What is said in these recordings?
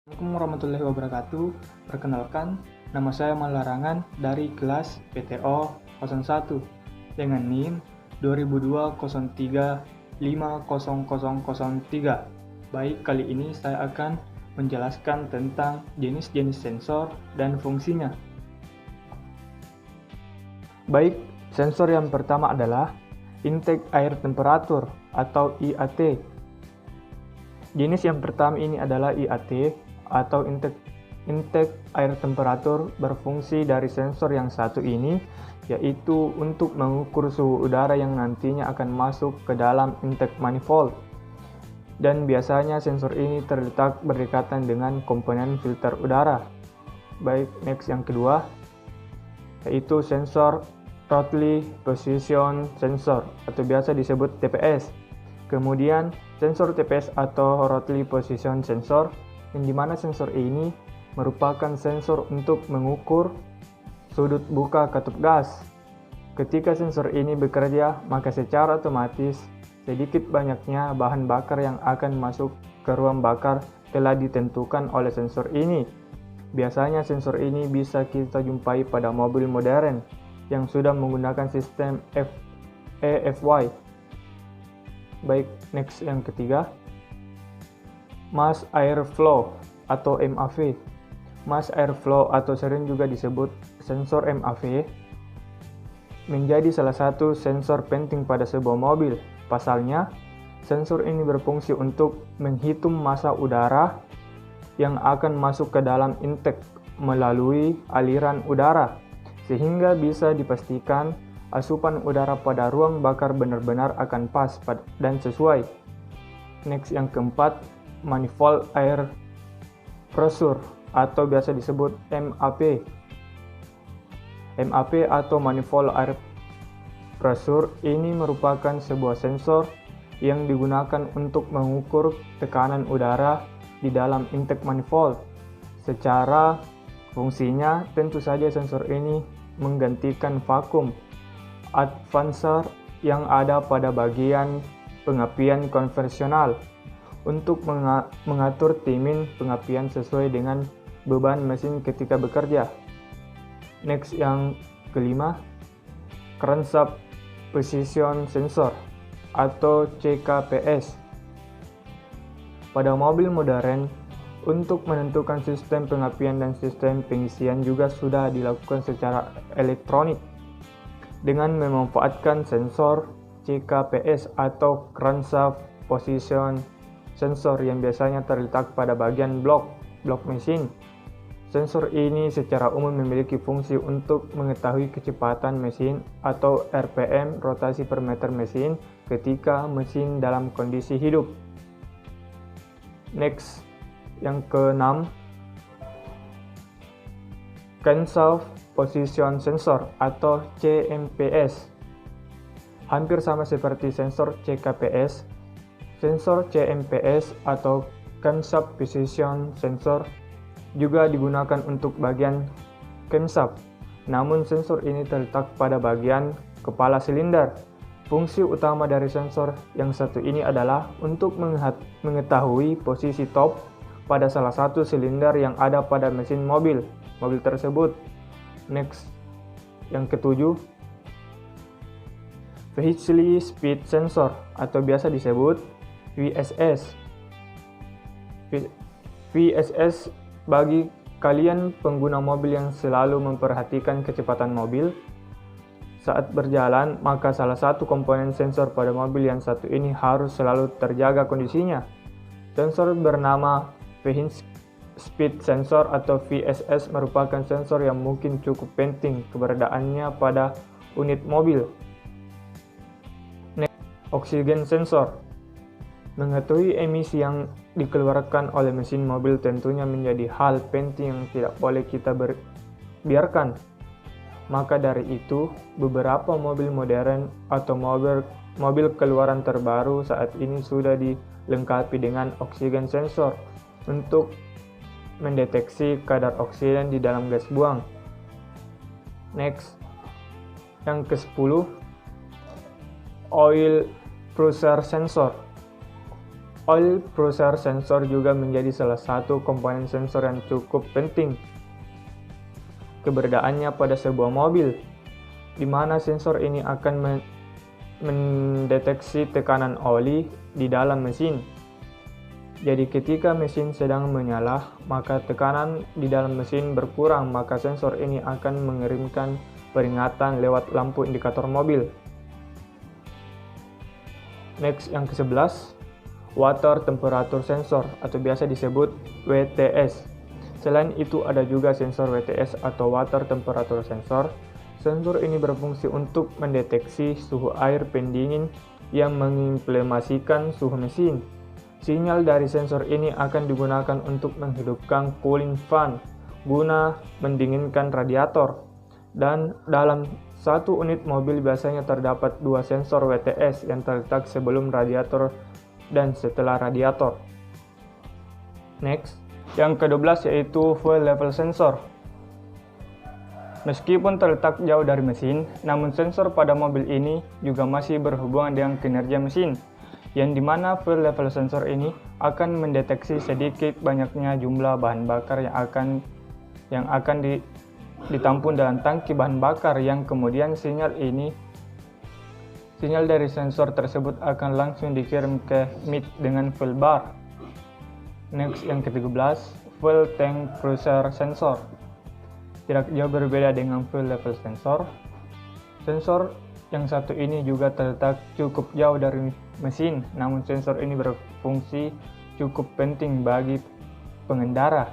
Assalamualaikum warahmatullahi wabarakatuh. Perkenalkan, nama saya Malarangan dari kelas PTO 01 dengan NIM 2002-03-50003. Baik, kali ini saya akan menjelaskan tentang jenis-jenis sensor dan fungsinya. Baik, sensor yang pertama adalah intake air temperatur atau IAT. Jenis yang pertama ini adalah IAT atau intake air temperatur, berfungsi dari sensor yang satu ini, yaitu untuk mengukur suhu udara yang nantinya akan masuk ke dalam intake manifold. Dan biasanya sensor ini terletak berdekatan dengan komponen filter udara. Baik, next yang kedua, yaitu sensor Rotary Position Sensor atau biasa disebut TPS. Kemudian sensor TPS atau Rotary Position Sensor, yang dimana sensor ini merupakan sensor untuk mengukur sudut buka katup gas. Ketika sensor ini bekerja, maka secara otomatis sedikit banyaknya bahan bakar yang akan masuk ke ruang bakar telah ditentukan oleh sensor ini. Biasanya sensor ini bisa kita jumpai pada mobil modern yang sudah menggunakan sistem EFY. Baik, next yang ketiga, Mass Air Flow atau MAV. Mass Air Flow atau sering juga disebut sensor MAV menjadi salah satu sensor penting pada sebuah mobil. Pasalnya, sensor ini berfungsi untuk menghitung massa udara yang akan masuk ke dalam intake melalui aliran udara, sehingga bisa dipastikan asupan udara pada ruang bakar benar-benar akan pas dan sesuai. Next yang keempat, Manifold Air Pressure atau biasa disebut MAP. MAP atau Manifold Air Pressure ini merupakan sebuah sensor yang digunakan untuk mengukur tekanan udara di dalam intake manifold. Secara fungsinya, tentu saja sensor ini menggantikan vakum advancer yang ada pada bagian pengapian konvensional untuk mengatur timing pengapian sesuai dengan beban mesin ketika bekerja. Next yang kelima, Crankshaft Position Sensor atau CKPS. Pada mobil modern, untuk menentukan sistem pengapian dan sistem pengisian juga sudah dilakukan secara elektronik dengan memanfaatkan sensor CKPS atau Crankshaft Position Sensor yang biasanya terletak pada bagian blok mesin. Sensor ini secara umum memiliki fungsi untuk mengetahui kecepatan mesin atau RPM, rotasi per meter mesin, ketika mesin dalam kondisi hidup. Next, yang keenam, Crankshaft Position Sensor atau CMPS. Hampir sama seperti sensor CKPS, sensor CMPS atau Crankshaft Position Sensor juga digunakan untuk bagian camshaft. Namun sensor ini terletak pada bagian kepala silinder. Fungsi utama dari sensor yang satu ini adalah untuk mengetahui posisi top pada salah satu silinder yang ada pada mesin mobil tersebut. Next, yang ketujuh, Vehicle Speed Sensor atau biasa disebut VSS. VSS bagi kalian pengguna mobil yang selalu memperhatikan kecepatan mobil saat berjalan, maka salah satu komponen sensor pada mobil yang satu ini harus selalu terjaga kondisinya. Sensor bernama Vehicle Speed Sensor atau VSS merupakan sensor yang mungkin cukup penting keberadaannya pada unit mobil. Next, Oxygen Sensor. Mengetahui emisi yang dikeluarkan oleh mesin mobil tentunya menjadi hal penting yang tidak boleh kita biarkan. Maka dari itu, beberapa mobil modern atau mobil keluaran terbaru saat ini sudah dilengkapi dengan oxygen sensor untuk mendeteksi kadar oksigen di dalam gas buang. Next, yang ke-10, Oil Pressure Sensor. Oil pressure sensor juga menjadi salah satu komponen sensor yang cukup penting keberadaannya pada sebuah mobil, di mana sensor ini akan mendeteksi tekanan oli di dalam mesin. Jadi ketika mesin sedang menyala, maka tekanan di dalam mesin berkurang, maka sensor ini akan mengirimkan peringatan lewat lampu indikator mobil. Next, yang ke-11, water temperature sensor atau biasa disebut WTS. Selain itu ada juga sensor WTS atau water temperature sensor. Sensor ini berfungsi untuk mendeteksi suhu air pendingin yang mengimplementasikan suhu mesin. Sinyal dari sensor ini akan digunakan untuk menghidupkan cooling fan guna mendinginkan radiator. Dan dalam satu unit mobil biasanya terdapat 2 sensor WTS yang terletak sebelum radiator dan setelah radiator. Next, yang ke-12 yaitu fuel level sensor. Meskipun terletak jauh dari mesin, namun sensor pada mobil ini juga masih berhubungan dengan kinerja mesin, yang dimana fuel level sensor ini akan mendeteksi sedikit banyaknya jumlah bahan bakar yang akan ditampung dalam tangki bahan bakar, yang kemudian sinyal dari sensor tersebut akan langsung dikirim ke mid dengan fuel bar. Next, yang ke-13, fuel tank pressure sensor. Tidak jauh berbeda dengan fuel level sensor. Sensor yang satu ini juga terletak cukup jauh dari mesin, namun sensor ini berfungsi cukup penting bagi pengendara,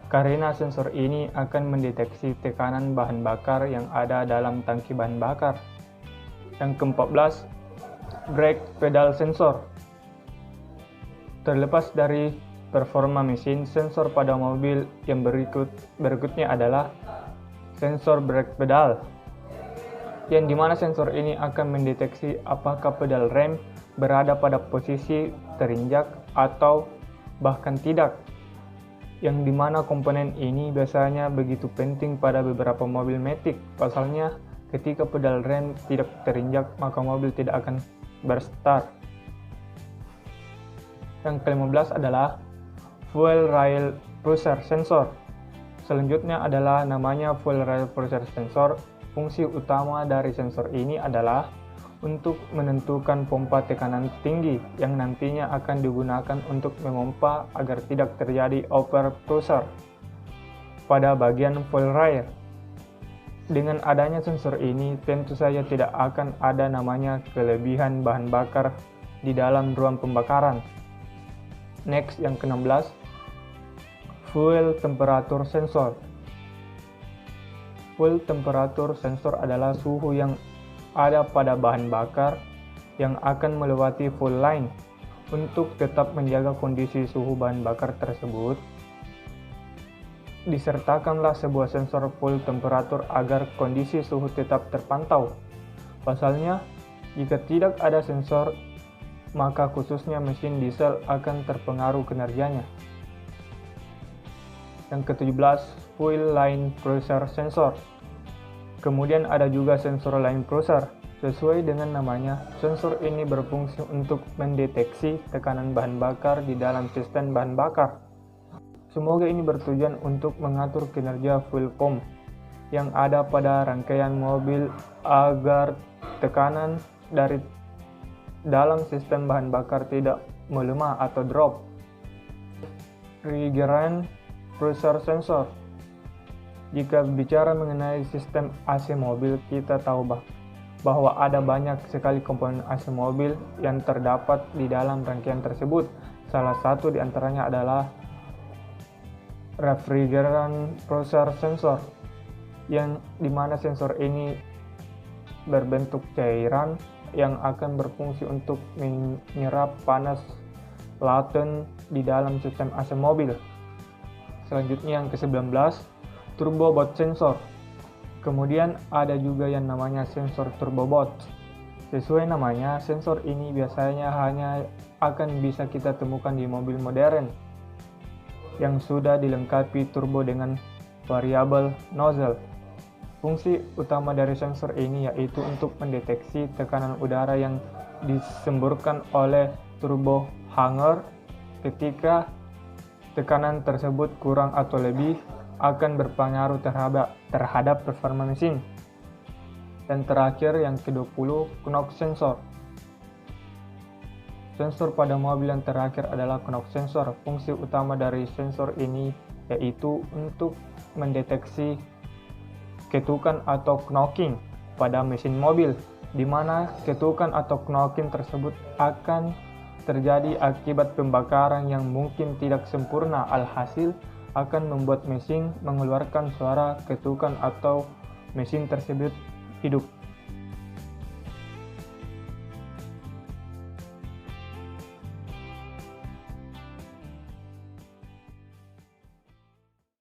karena sensor ini akan mendeteksi tekanan bahan bakar yang ada dalam tangki bahan bakar. Yang ke-14, brake pedal sensor. Terlepas dari performa mesin, sensor pada mobil yang berikutnya adalah sensor brake pedal, yang dimana sensor ini akan mendeteksi apakah pedal rem berada pada posisi terinjak atau bahkan tidak, yang dimana komponen ini biasanya begitu penting pada beberapa mobil matic. Pasalnya, ketika pedal rem tidak terinjak, maka mobil tidak akan berstart. Yang ke-15 adalah fuel rail pressure sensor. Selanjutnya adalah namanya fuel rail pressure sensor. Fungsi utama dari sensor ini adalah untuk menentukan pompa tekanan tinggi yang nantinya akan digunakan untuk memompa agar tidak terjadi over pressure pada bagian fuel rail. Dengan adanya sensor ini, tentu saja tidak akan ada namanya kelebihan bahan bakar di dalam ruang pembakaran. Next, yang ke-16, fuel temperature sensor. Fuel temperature sensor adalah suhu yang ada pada bahan bakar yang akan melewati fuel line. Untuk tetap menjaga kondisi suhu bahan bakar tersebut, disertakanlah sebuah sensor fuel temperature agar kondisi suhu tetap terpantau. Pasalnya, jika tidak ada sensor, maka khususnya mesin diesel akan terpengaruh kinerjanya. Yang ke-17, fuel line pressure sensor. Kemudian ada juga sensor line pressure. Sesuai dengan namanya, sensor ini berfungsi untuk mendeteksi tekanan bahan bakar di dalam sistem bahan bakar. Semoga ini bertujuan untuk mengatur kinerja fuel pump yang ada pada rangkaian mobil agar tekanan dari dalam sistem bahan bakar tidak melemah atau drop. Refrigerant pressure sensor. Jika bicara mengenai sistem AC mobil, kita tahu bahwa ada banyak sekali komponen AC mobil yang terdapat di dalam rangkaian tersebut. Salah satu di antaranya adalah refrigerant pressure sensor, yang dimana sensor ini berbentuk cairan yang akan berfungsi untuk menyerap panas laten di dalam sistem AC mobil. Selanjutnya yang ke-19, turbobot sensor. Kemudian ada juga yang namanya sensor turbobot. Sesuai namanya, sensor ini biasanya hanya akan bisa kita temukan di mobil modern yang sudah dilengkapi turbo dengan variable nozzle. Fungsi utama dari sensor ini yaitu untuk mendeteksi tekanan udara yang disemburkan oleh turbo hanger. Ketika tekanan tersebut kurang atau lebih, akan berpengaruh terhadap performa mesin. Dan terakhir yang ke-20, knock sensor. Sensor pada mobil yang terakhir adalah knock sensor. Fungsi utama dari sensor ini yaitu untuk mendeteksi ketukan atau knocking pada mesin mobil, di mana ketukan atau knocking tersebut akan terjadi akibat pembakaran yang mungkin tidak sempurna, alhasil akan membuat mesin mengeluarkan suara ketukan atau mesin tersebut hidup.